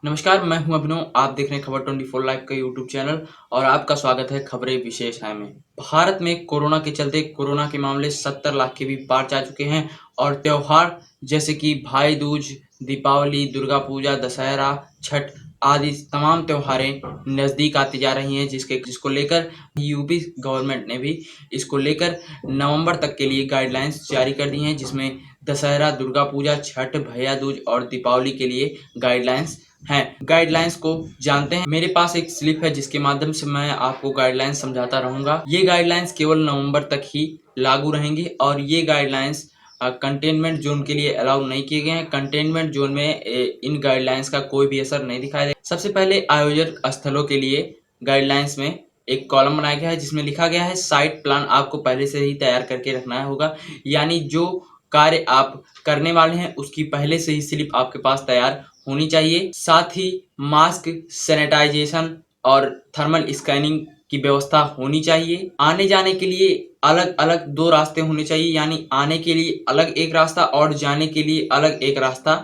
नमस्कार, मैं हूं अभिनव। आप देख रहे हैं खबर 24 लाइव का यूट्यूब चैनल और आपका स्वागत है खबरें विशेष आय में। भारत में कोरोना के चलते कोरोना के मामले 70 लाख के भी पार जा चुके हैं और त्योहार जैसे कि भाई दूज, दीपावली, दुर्गा पूजा, दशहरा, छठ आदि तमाम त्योहारें नज़दीक आती जा रही हैं, जिसको लेकर यूपी गवर्नमेंट ने भी इसको लेकर नवंबर तक के लिए गाइडलाइंस जारी कर दी हैं, जिसमें दशहरा, दुर्गा पूजा, छठ, भैया दूज और दीपावली के लिए गाइडलाइंस हैं। गाइडलाइंस को जानते हैं। मेरे पास एक स्लिप है जिसके माध्यम से मैं आपको गाइडलाइंस समझाता रहूंगा। ये गाइडलाइंस केवल नवंबर तक ही लागू रहेंगी और ये गाइडलाइंस कंटेनमेंट जोन के लिए अलाउ नहीं किए गए हैं। कंटेनमेंट जोन में इन गाइडलाइंस का कोई भी असर नहीं दिखाई दे। सबसे पहले आयोजक स्थलों के लिए गाइडलाइंस में एक कॉलम बनाया गया है जिसमें लिखा गया है साइट प्लान आपको पहले से ही तैयार करके रखना होगा, यानी जो कार्य आप करने वाले हैं उसकी पहले से ही स्लिप आपके पास तैयार होनी चाहिए। साथ ही मास्क, सैनिटाइजेशन और थर्मल स्कैनिंग की व्यवस्था होनी चाहिए। आने जाने के लिए अलग अलग 2 रास्ते होने चाहिए, यानी आने के लिए अलग एक रास्ता और जाने के लिए अलग एक रास्ता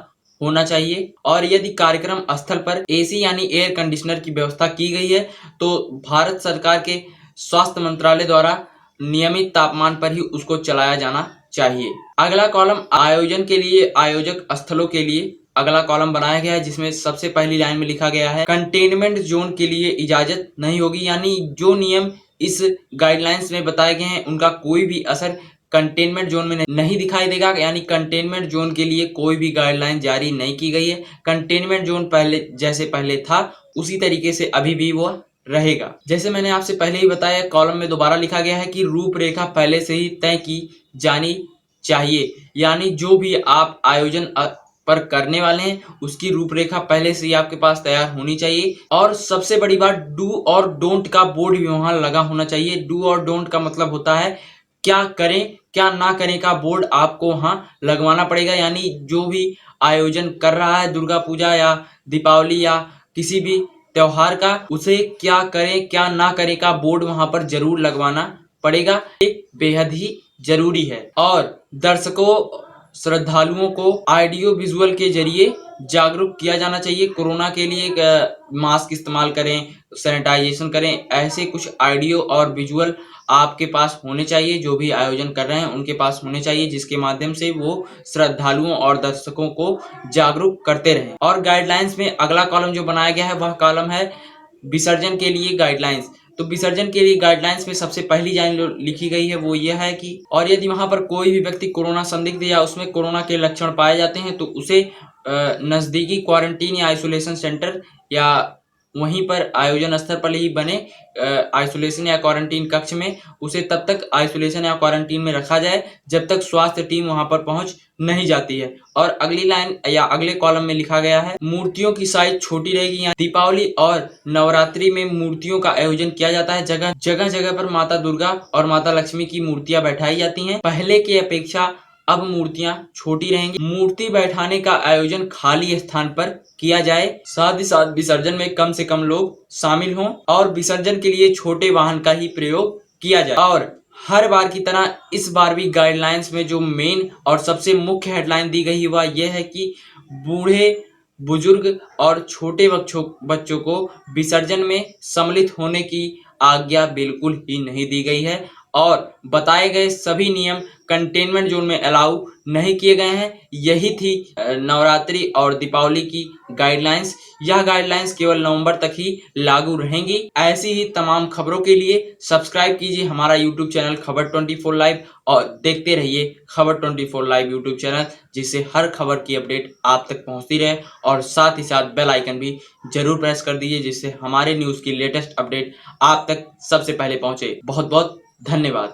होना चाहिए। और यदि कार्यक्रम स्थल पर एसी यानी एयर कंडीशनर की व्यवस्था की गई है तो भारत सरकार के स्वास्थ्य मंत्रालय द्वारा नियमित तापमान पर ही उसको चलाया जाना चाहिए। अगला कॉलम आयोजन के लिए आयोजक स्थलों के लिए अगला कॉलम बनाया गया है जिसमें सबसे पहली लाइन में लिखा गया है कंटेनमेंट जोन के लिए इजाजत नहीं होगी, यानी जो नियम इस गाइडलाइंस में बताए गए हैं उनका कोई भी असर कंटेनमेंट जोन में नहीं दिखाई देगा, यानी कंटेनमेंट जोन के लिए कोई भी गाइडलाइन जारी नहीं की गई है। कंटेनमेंट जोन पहले था उसी तरीके से अभी भी वो रहेगा। जैसे मैंने आपसे पहले ही बताया, कॉलम में दोबारा लिखा गया है कि रूपरेखा पहले से ही तय की जानी चाहिए, यानी जो भी आप आयोजन पर करने वाले हैं उसकी रूपरेखा पहले से ही आपके पास तैयार होनी चाहिए। और सबसे बड़ी बात, डू और डोंट का बोर्ड भी वहां लगा होना चाहिए। डू और डोंट का मतलब होता है क्या करें क्या ना करें का बोर्ड आपको वहां लगवाना पड़ेगा, यानी जो भी आयोजन कर रहा है दुर्गा पूजा या दीपावली या किसी भी त्योहार का, उसे क्या करें क्या ना करें का बोर्ड वहां पर जरूर लगवाना पड़ेगा। ये बेहद ही जरूरी है। और दर्शकों श्रद्धालुओं को ऑडियो विजुअल के जरिए जागरूक किया जाना चाहिए। कोरोना के लिए मास्क इस्तेमाल करें, सैनिटाइजेशन करें, ऐसे कुछ ऑडियो और विजुअल आपके पास होने चाहिए। जो भी आयोजन कर रहे हैं उनके पास होने चाहिए, जिसके माध्यम से वो श्रद्धालुओं और दर्शकों को जागरूक करते रहें। और गाइडलाइंस में अगला कॉलम जो बनाया गया है वह कॉलम है विसर्जन के लिए गाइडलाइंस। तो विसर्जन के लिए गाइडलाइंस में सबसे पहली लाइन जो लिखी गई है वो यह है कि और यदि वहां पर कोई भी व्यक्ति कोरोना संदिग्ध या उसमें कोरोना के लक्षण पाए जाते हैं तो उसे नजदीकी क्वारंटीन या आइसोलेशन सेंटर या वहीं पर आयोजन स्थल पर ही बने आइसोलेशन या क्वारंटीन कक्ष में उसे तब तक आइसोलेशन या क्वारंटीन में रखा जाए जब तक स्वास्थ्य टीम वहां पर पहुंच नहीं जाती है। और अगली लाइन या अगले कॉलम में लिखा गया है मूर्तियों की साइज छोटी रहेगी। यहाँ दीपावली और नवरात्रि में मूर्तियों का आयोजन किया जाता है। जगह जगह पर माता दुर्गा और माता लक्ष्मी की मूर्तियां बैठाई जाती हैं। पहले की अपेक्षा अब मूर्तियां छोटी रहेंगी। मूर्ति बैठाने का आयोजन खाली स्थान पर किया जाए। साथ ही साथ विसर्जन में कम से कम लोग शामिल हों और विसर्जन के लिए छोटे वाहन का ही प्रयोग किया जाए। और हर बार की तरह इस बार भी गाइडलाइंस में जो मेन और सबसे मुख्य हेडलाइन दी गई वह यह है कि बूढ़े, बुजुर्ग और छोटे बच्चों को विसर्जन में सम्मिलित होने की आज्ञा बिल्कुल ही नहीं दी गई है और बताए गए सभी नियम कंटेनमेंट जोन में अलाउ नहीं किए गए हैं। यही थी नवरात्रि और दीपावली की गाइडलाइंस। यह गाइडलाइंस केवल नवंबर तक ही लागू रहेंगी। ऐसी ही तमाम खबरों के लिए सब्सक्राइब कीजिए हमारा यूट्यूब चैनल खबर 24 लाइव और देखते रहिए खबर 24 लाइव यूट्यूब चैनल, जिससे हर खबर की अपडेट आप तक पहुंचती रहे। और साथ ही साथ बेल आइकन भी जरूर प्रेस कर दीजिए जिससे हमारे न्यूज की लेटेस्ट अपडेट आप तक सबसे पहले पहुंचे। बहुत बहुत धन्यवाद।